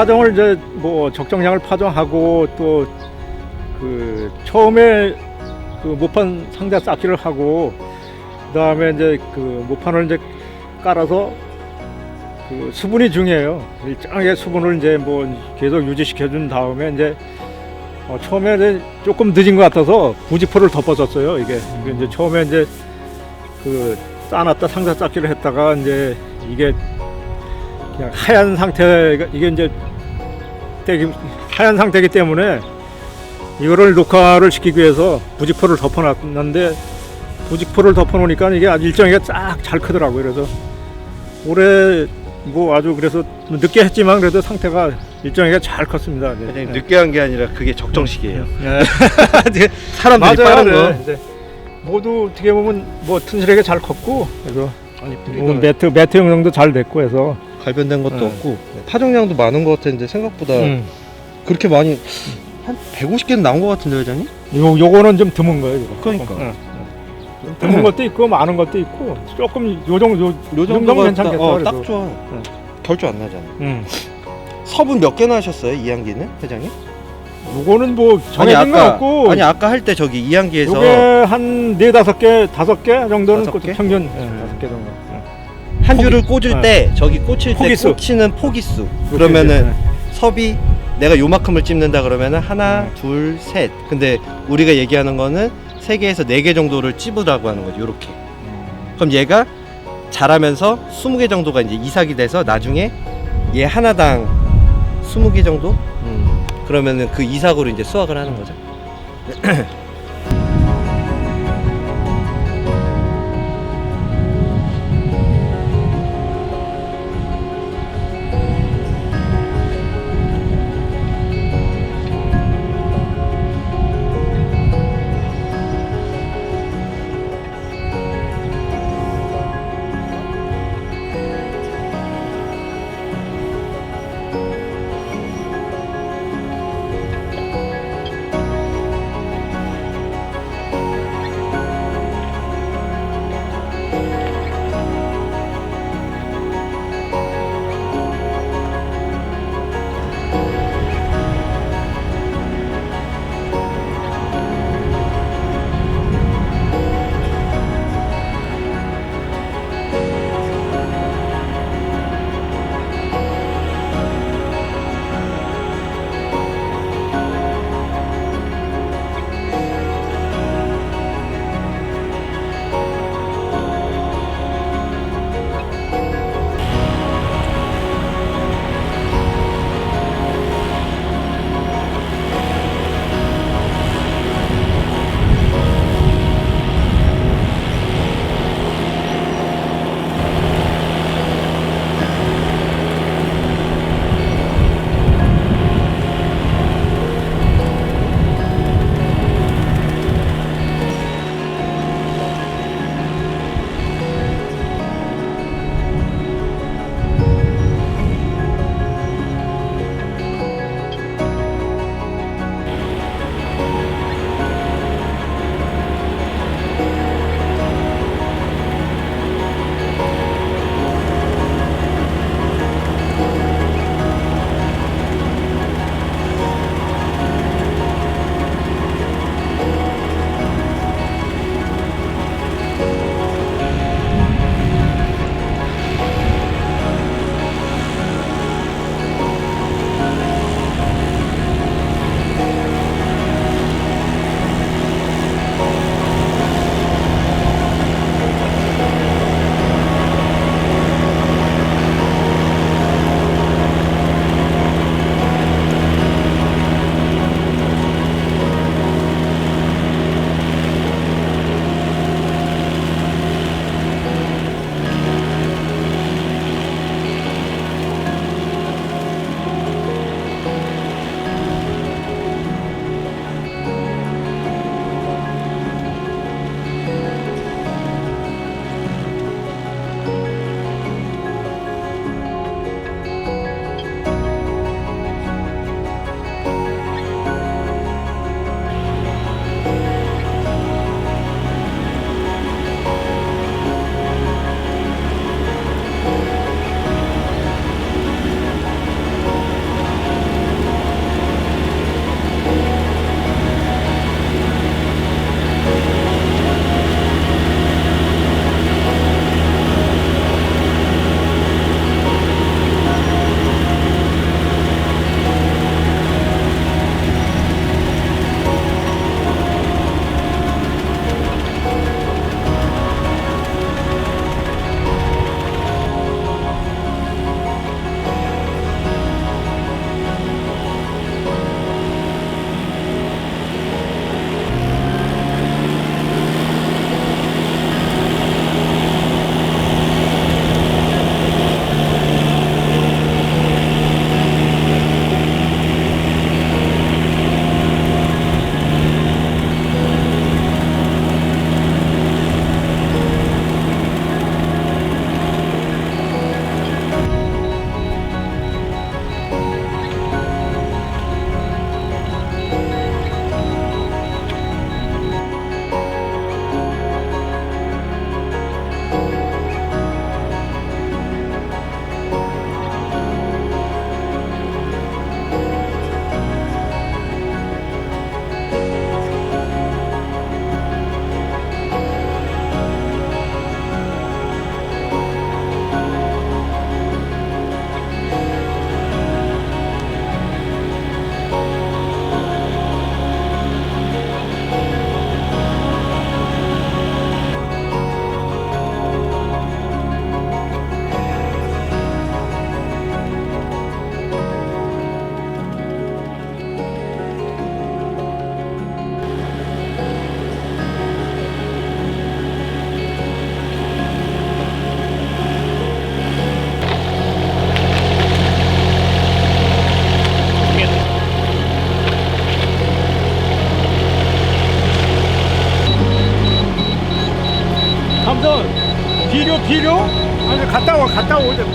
파종을 이제 뭐 적정량을 파종하고 또 그 처음에 그 모판 상자 쌓기를 하고 그다음에 이제 그 모판을 이제 깔아서 그 수분이 중요해요. 일정하게 수분을 이제 뭐 계속 유지시켜 준 다음에 이제 처음에 이제 조금 늦은 것 같아서 부직포를 덮어줬어요. 이게 이제 처음에 이제 그 쌓아놨다 상자 쌓기를 했다가 이제 이게 그냥 하얀 상태가 이게 이제 하얀 상태이기 때문에 이거를 녹화를 시키기 위해서 부직포를 덮어놨는데 부직포를 덮어놓으니까 이게 아주 일정하게 쫙 잘 크더라고요. 그래서 올해 뭐 아주 그래서 늦게 했지만 그래도 상태가 일정하게 잘 컸습니다. 네. 회장님 늦게 한 게 아니라 그게 적정 시기예요. 네. 사람들이 맞아요. 빠른 거. 네. 이제 모두 어떻게 보면 뭐 튼실하게 잘 컸고 그래서 아니 뭐 매트 형성도 잘 됐고 해서 갈변된 것도 네. 없고 파종량도 많은 것 같았는데 생각보다 그렇게 많이 한 150개는 나온 것 같은데 회장님? 요거는 좀 드문 거예요. 이거. 그러니까. 좀 드문 것도 있고 많은 것도 있고 조금 요 정도면 괜찮겠다. 딱 그래도. 좋아. 결조 안 나잖아. 음. 섭은 몇 개나 하셨어요? 2학기는 회장님? 요거는 뭐 정해진 거 없고 아니 아까 할 때 저기 2학기에서 요게 한 4-5개, 5개 정도는 다섯 개? 평균 5개 정도. 한 포기. 줄을 꽂을 때 저기 꽂힐 포기수. 때 꽂히는 포기수. 그러면은 섭이 내가 요만큼을 찝는다 그러면은 하나, 둘, 셋. 근데 우리가 얘기하는 거는 3개에서 4개 정도를 찝으라고 하는 거죠. 요렇게. 그럼 얘가 자라면서 20개 정도가 이제 이삭이 돼서 나중에 얘 하나당 20개 정도? 그러면은 그 이삭으로 이제 수확을 하는 거죠. 필요? 아니 갔다 오자.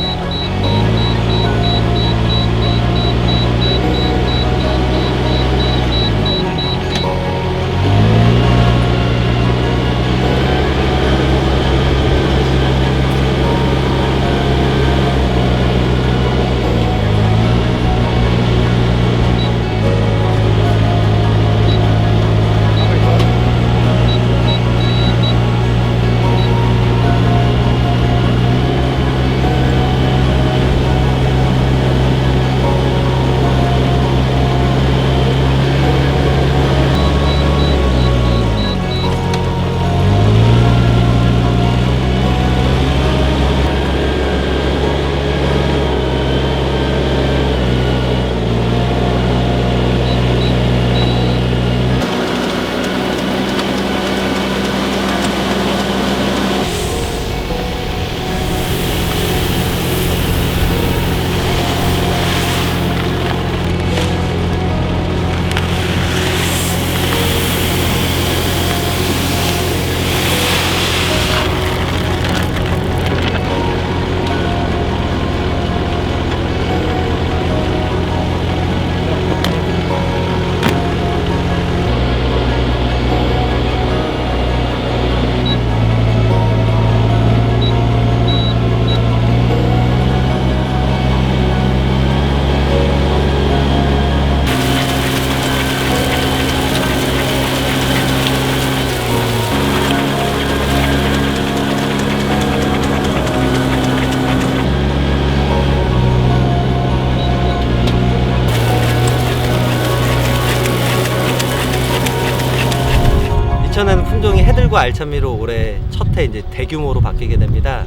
이천에는 품종이 해들과 알찬미로 올해 첫 해 이제 대규모로 바뀌게 됩니다.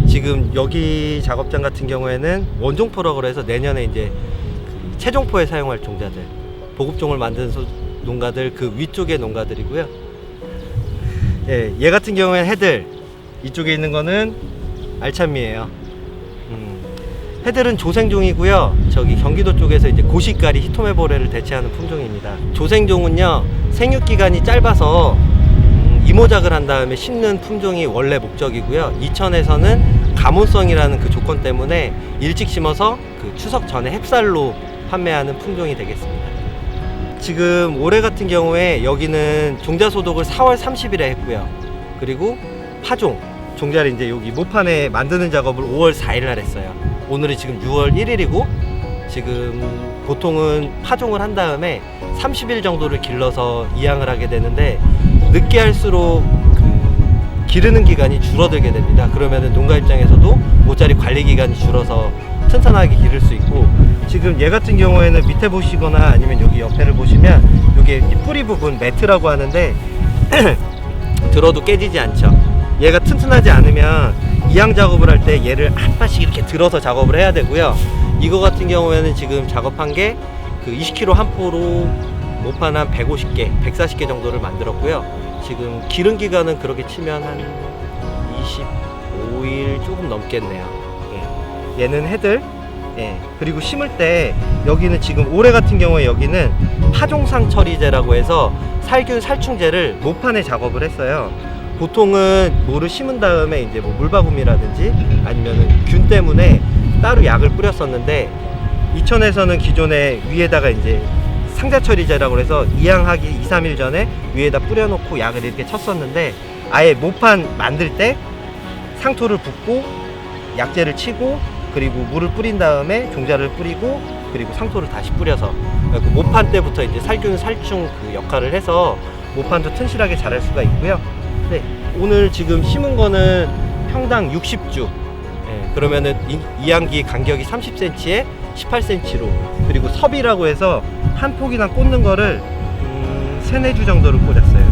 지금 여기 작업장 같은 경우에는 원종포라고 해서 내년에 이제 그 채종포에 사용할 종자들, 보급종을 만드는 농가들 그 위쪽의 농가들이고요. 예, 얘 같은 경우에는 해들, 이쪽에 있는 거는 알찬미예요. 해들은 조생종이고요. 저기 경기도 쪽에서 이제 고시가리 히토메보레를 대체하는 품종입니다. 조생종은요, 생육기간이 짧아서 이모작을 한 다음에 심는 품종이 원래 목적이고요. 이천에서는 가몬성이라는 그 조건 때문에 일찍 심어서 그 추석 전에 햅쌀로 판매하는 품종이 되겠습니다. 지금 올해 같은 경우에 여기는 종자 소독을 4월 30일에 했고요. 그리고 파종, 종자를 이제 여기 모판에 만드는 작업을 5월 4일 날 했어요. 오늘이 지금 6월 1일이고 지금 보통은 파종을 한 다음에 30일 정도를 길러서 이양을 하게 되는데 늦게 할수록 그 기르는 기간이 줄어들게 됩니다. 그러면은 농가 입장에서도 모짜리 관리 기간이 줄어서 튼튼하게 기를 수 있고, 지금 얘 같은 경우에는 밑에 보시거나 아니면 여기 옆에를 보시면 이게 뿌리 부분 매트라고 하는데 들어도 깨지지 않죠. 얘가 튼튼하지 않으면 이양 작업을 할 때 얘를 한 발씩 이렇게 들어서 작업을 해야 되고요. 이거 같은 경우에는 지금 작업한 게 그 20kg 한 포로 모판 한 150개, 140개 정도를 만들었고요. 지금 기른 기간은 그렇게 치면 한 25일 조금 넘겠네요. 예. 얘는 해들. 예. 그리고 심을 때 여기는 지금 올해 같은 경우에 여기는 파종상 처리제라고 해서 살균 살충제를 모판에 작업을 했어요. 보통은 모를 심은 다음에 이제 뭐 물바구미라든지 아니면은 균 때문에 따로 약을 뿌렸었는데, 이천에서는 기존에 위에다가 이제 상자 처리제라고 해서 이양하기 2, 3일 전에 위에다 뿌려놓고 약을 이렇게 쳤었는데, 아예 모판 만들 때 상토를 붓고 약재를 치고 그리고 물을 뿌린 다음에 종자를 뿌리고 그리고 상토를 다시 뿌려서 모판 때부터 이제 살균 살충 그 역할을 해서 모판도 튼실하게 자랄 수가 있고요. 네, 오늘 지금 심은 거는 평당 60주. 예, 그러면은 이양기 간격이 30cm에 18cm로, 그리고 섭이라고 해서 한 폭이나 꽂는 거를 3-4주 정도를 꽂았어요.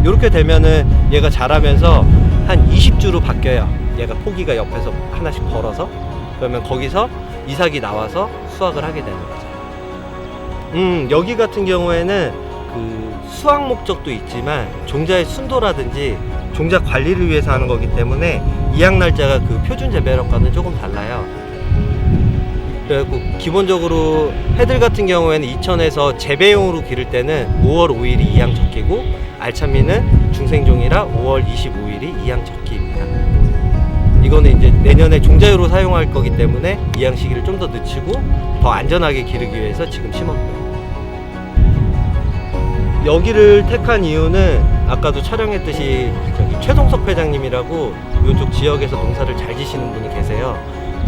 이렇게 되면은 얘가 자라면서 한 20주로 바뀌어요. 얘가 포기가 옆에서 하나씩 벌어서, 그러면 거기서 이삭이 나와서 수확을 하게 되는 거죠. 여기 같은 경우에는 그 수확 목적도 있지만 종자의 순도라든지 종자 관리를 위해서 하는 거기 때문에 이양 날짜가 그 표준 재배력과는 조금 달라요. 그래갖고 기본적으로 해들 같은 경우에는 이천에서 재배용으로 기를 때는 5월 5일이 이양 적기고, 알찬미는 중생종이라 5월 25일이 이양 적기입니다. 이거는 이제 내년에 종자유로 사용할 거기 때문에 이양 시기를 좀 더 늦추고 더 안전하게 기르기 위해서 지금 심었고요. 여기를 택한 이유는 아까도 촬영했듯이 저기 최동석 회장님이라고 이쪽 지역에서 농사를 잘 지시는 분이 계세요.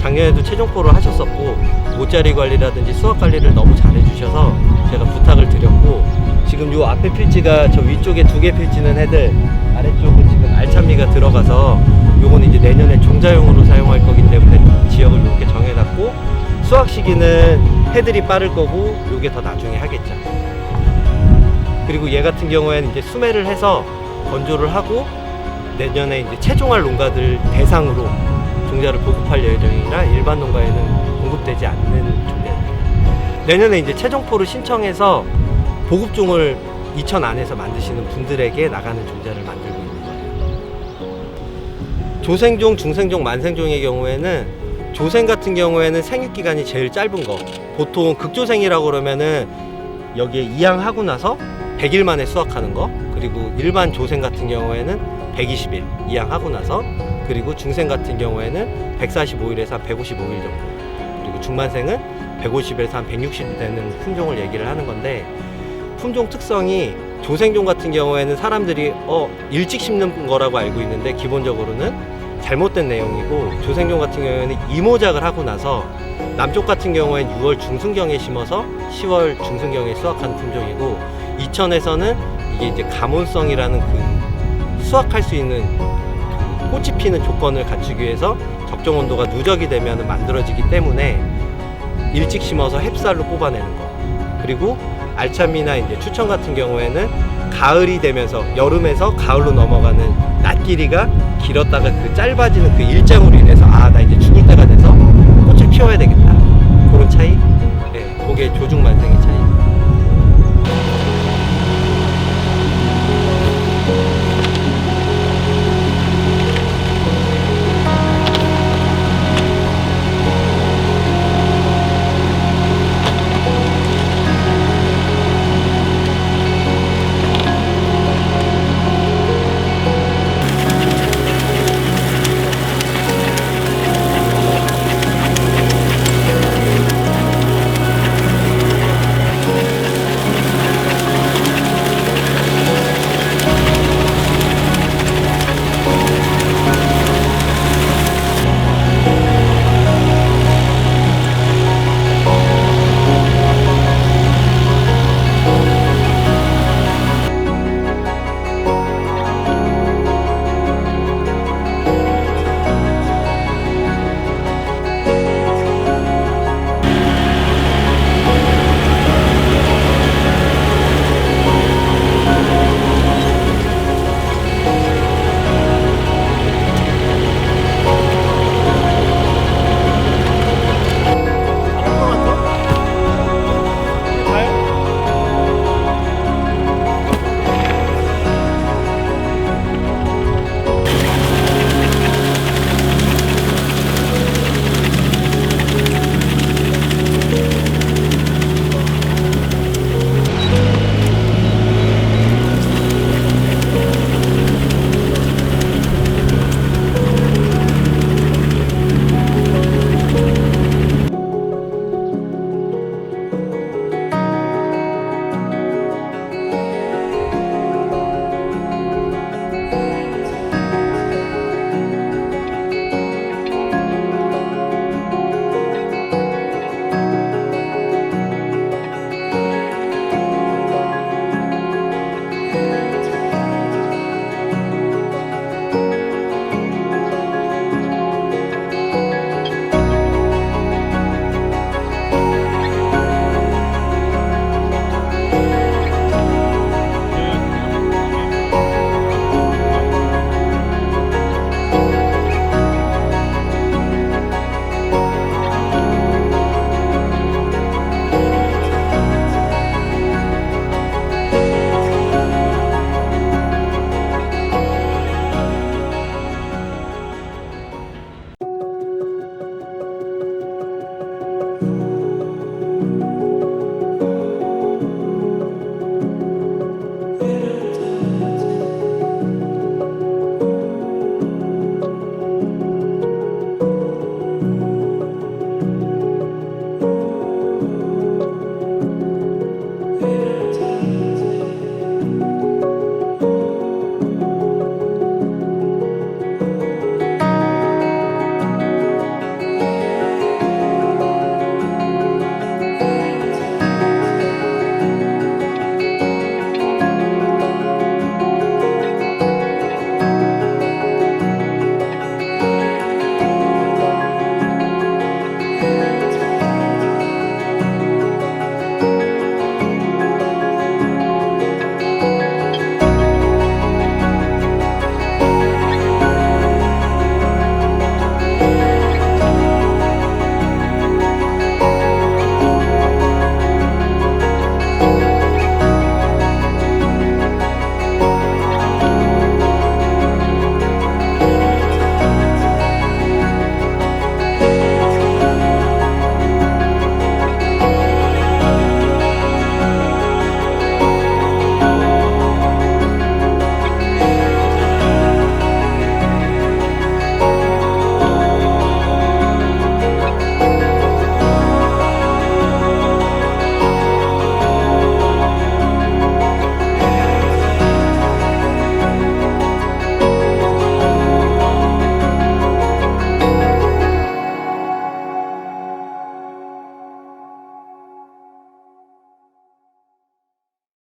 작년에도 최종포를 하셨었고 모짜리 관리라든지 수확 관리를 너무 잘해 주셔서 제가 부탁을 드렸고, 지금 요 앞에 필지가 저 위쪽에 2개 필지는 해들, 아래쪽은 지금 알참미가 들어가서 요거는 이제 내년에 종자용으로 사용할 거기 때문에 지역을 이렇게 정해놨고, 수확 시기는 해들이 빠를 거고 요게 더 나중에 하겠죠. 그리고 얘 같은 경우에는 이제 수매를 해서 건조를 하고 내년에 이제 채종할 농가들 대상으로 종자를 보급할 예정이라 일반 농가에는 공급되지 않는 종자입니다. 내년에 이제 채종포를 신청해서 보급종을 이천 안에서 만드시는 분들에게 나가는 종자를 만들고 있는 거예요. 조생종, 중생종, 만생종의 경우에는 조생 같은 경우에는 생육 기간이 제일 짧은 거, 보통 극조생이라고 그러면은 여기에 이양하고 나서 100일 만에 수확하는 거, 그리고 일반 조생 같은 경우에는 120일 이양하고 나서, 그리고 중생 같은 경우에는 145일에서 한 155일 정도, 그리고 중만생은 150일에서 한 160일 되는 품종을 얘기를 하는 건데, 품종 특성이 조생종 같은 경우에는 사람들이 일찍 심는 거라고 알고 있는데 기본적으로는 잘못된 내용이고, 조생종 같은 경우에는 이모작을 하고 나서 남쪽 같은 경우엔 6월 중순경에 심어서 10월 중순경에 수확하는 품종이고, 이천에서는 이게 이제 가몬성이라는 그 수확할 수 있는 그 꽃이 피는 조건을 갖추기 위해서 적정 온도가 누적이 되면 만들어지기 때문에 일찍 심어서 햅쌀로 뽑아내는 거. 그리고 알참미나 이제 추천 같은 경우에는 가을이 되면서 여름에서 가을로 넘어가는 낮 길이가 길었다가 그 짧아지는 그 일정으로 인해서 나 이제 죽을 때가 돼서 꽃을 피워야 되겠다. 그런 차이. 네, 그게 조중만생의